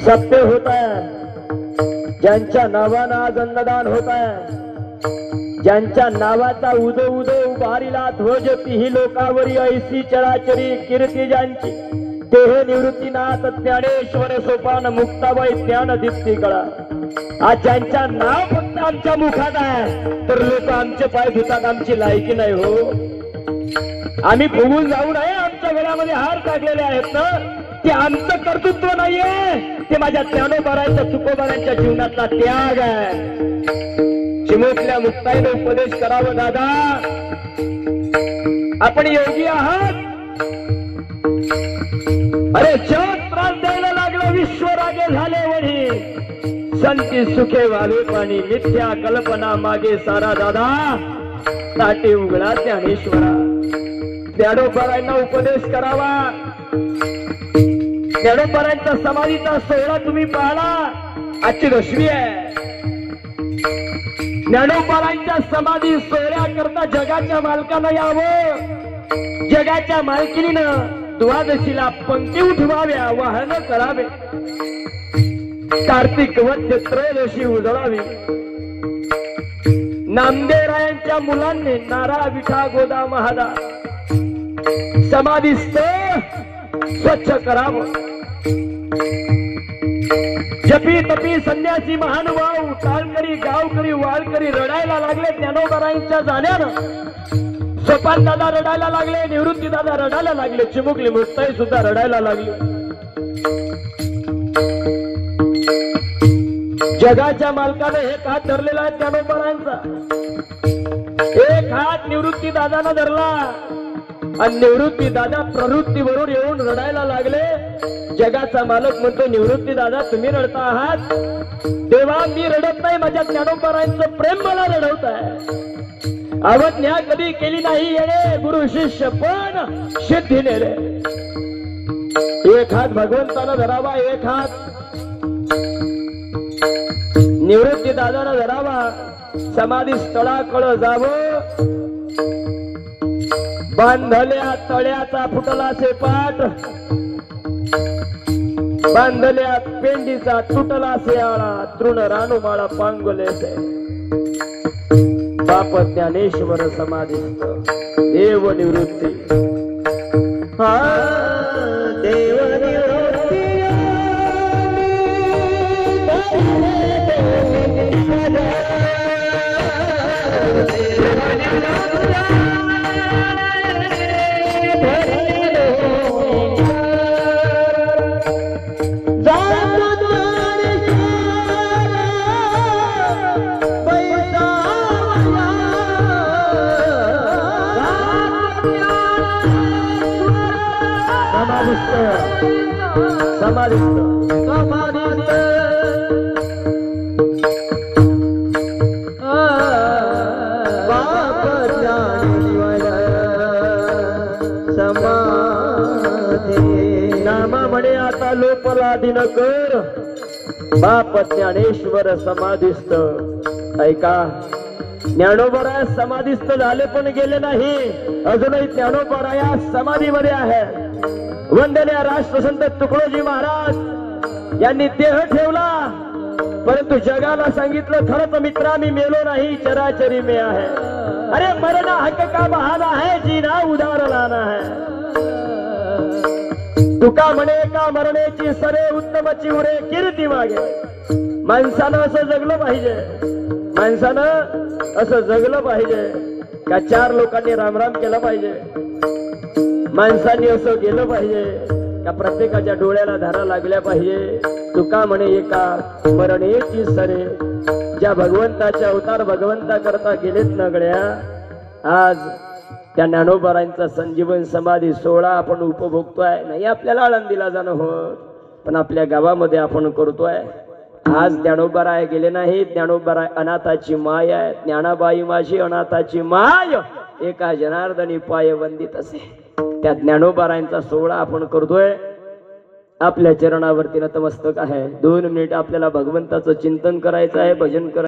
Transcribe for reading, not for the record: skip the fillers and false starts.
सत्य होत आहे, ज्यांच्या नावानं आज अन्नदान होत आहे, ज्यांच्या नावाचा उदो उदो उभारिला ध्वज तिही लोकावरी ऐसी चराचरी कीर्ती ज्यांची देह निवृत्तीनाथ ज्ञानेश्वर सोपान मुक्ताबाई ज्ञान दीप्ती कळा। आज ज्यांच्या नाव फक्त आमच्या मुखात आहे तर लोक आमचे पाय धुतात, आमची लायकी नाही हो। आम्ही फुगून जाऊ नये, आमच्या गळ्यामध्ये हार टाकलेले आहेत ना, ते आमचं कर्तृत्व नाहीये, ते माझ्या ज्ञानोबारांच्या तुकोबारांच्या जीवनातला त्याग आहे। चिमुकल्या मुक्ताईने उपदेश करावं दादा, आपण योगी आहात। अरे जग त्रास द्यायला लागलं, विश्व रागे झाले वढी, संती सुखे व्हावे पाणी, मिथ्या कल्पना मागे सारा दादा, ताटे उघडा ज्ञानेश्वरा। ज्ञानोबारांना उपदेश करावा। ज्ञानोबारांचा समाधीचा सोहळा तुम्ही पाहला, आजची दशमी आहे। ज्ञानोबारांच्या समाधी सोहळ्याकरता जगाच्या मालकानं यावं, जगाच्या मालकिनीनं द्वादशीला पंक्ती उठवाव्या, वाहन करावे, कार्तिक वद्य त्रयोदशी उजळावी। नामदेवरायांच्या मुलांनी नारा विठा गोदा महादा समाधीस्थ स्वच्छ करावं। जपी तपी संन्यासी महानुभाव टाळकरी गावकरी वाळकरी रडायला लागले ज्ञानोबारांच्या जाण्यानं। सोपान दादा रडायला लागले, निवृत्ती दादा रडायला लागले, चिमुकली मुक्ताई सुद्धा रडायला लागली। जगाच्या मालकाने एक हात धरलेला आहे ज्ञानोबारांचा, एक हात निवृत्ती दादानं धरला आणि निवृत्ती दादा प्रवृत्तीवरून येऊन रडायला लागले। जगाचा मालक म्हणतो, निवृत्ती दादा तुम्ही रडता आहात, देवा मी रडत नाही, माझ्या ज्ञानोबारांचं प्रेम मला रडवत आहे। अवज्ञा कधी केली नाही येणे, गुरु शिष्य पण सिद्धी नेले। एक हात भगवंतानं धरावा, एक हात निवृत्ती दादानं धरावा, समाधी स्थळाकडं जावं। बांधल्या तळ्याचा फुटला सेपाट, बांधल्या पेंडीचा तुटला सेआळा, तृण रानुमाळा पांगोले से। बाप ज्ञानेश्वर समाधिस्थ देव निवृत्ती, हा देव निवृत्ती। नामा म्हणे आता लोपला दिनकर, बाप ज्ञानेश्वर समाधिस्थ। ऐका, ज्ञानोबाराया समाधिस्थ झाले पण गेले नाही, अजूनही ज्ञानोबाराया समाधीमध्ये आहे। वंदनीय राष्ट्रसंत तुकडोजी महाराज यांनी देह ठेवला, परंतु जगाला सांगितलं खरंच मित्रा मी मेलो नाही, चराचरी में आहे। अरे मरना हक का बहाना है, जीना उधार लाना है। तुका म्हणे का मरण्याची सरे उत्तमची उरे कीर्ती मागे। माणसानं असं जगलं पाहिजे, माणसानं असं जगलं पाहिजे का चार लोकांनी रामराम केलं पाहिजे, माणसांनी असं केलं पाहिजे का प्रत्येकाच्या डोळ्याला धारा लागल्या पाहिजे। तुका म्हणे एका मरण्याची सरे, ज्या भगवंताच्या अवतार भगवंता करता गेलेत न गड्या, आज त्या ज्ञानोबारांचा संजीवन समाधी सोहळा आपण उपभोगतोय। नाही आपल्याला आळंदीला जाणं होत, पण आपल्या गावामध्ये आपण करतोय। आज ज्ञानोबाराय गेले नाही, ज्ञानोबाराय अनाथाची माय आहे। ज्ञानाबाई माझी अनाथाची माय, एका जनार्दनी पाय वंदित असे। त्या ज्ञानोबारांचा सोहळा आपण करतोय, आपल्या चरणावरती नतमस्तक आहे। 2 मिनिट आपल्याला भगवंताचं चिंतन करायचं आहे, भजन करायचं।